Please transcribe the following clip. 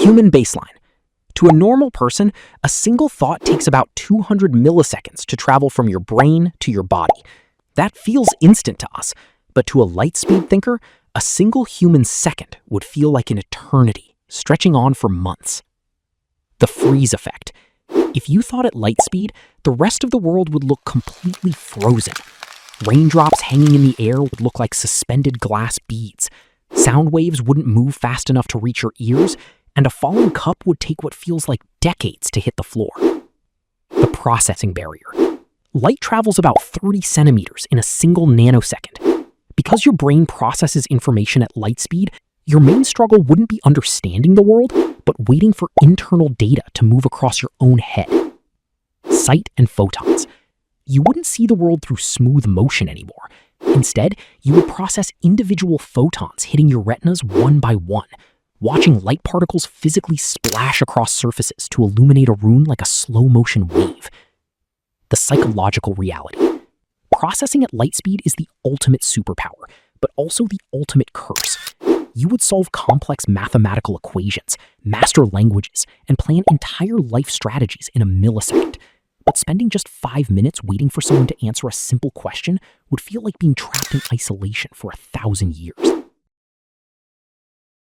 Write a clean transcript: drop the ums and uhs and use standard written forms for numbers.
Human baseline. To a normal person, a single thought takes about 200 milliseconds to travel from your brain to your body. That feels instant to us, but to a light-speed thinker, a single human second would feel like an eternity, stretching on for months. The freeze effect. If you thought at light speed, the rest of the world would look completely frozen. Raindrops hanging in the air would look like suspended glass beads. Sound waves wouldn't move fast enough to reach your ears, and a falling cup would take what feels like decades to hit the floor. The processing barrier. Light travels about 30 centimeters in a single nanosecond. Because your brain processes information at light speed, your main struggle wouldn't be understanding the world, but waiting for internal data to move across your own head. Sight and photons. You wouldn't see the world through smooth motion anymore. Instead, you would process individual photons hitting your retinas one by one, watching light particles physically splash across surfaces to illuminate a room like a slow-motion wave. The psychological reality. Processing at light speed is the ultimate superpower, but also the ultimate curse. You would solve complex mathematical equations, master languages, and plan entire life strategies in a millisecond. But spending just 5 minutes waiting for someone to answer a simple question would feel like being trapped in isolation for 1,000 years.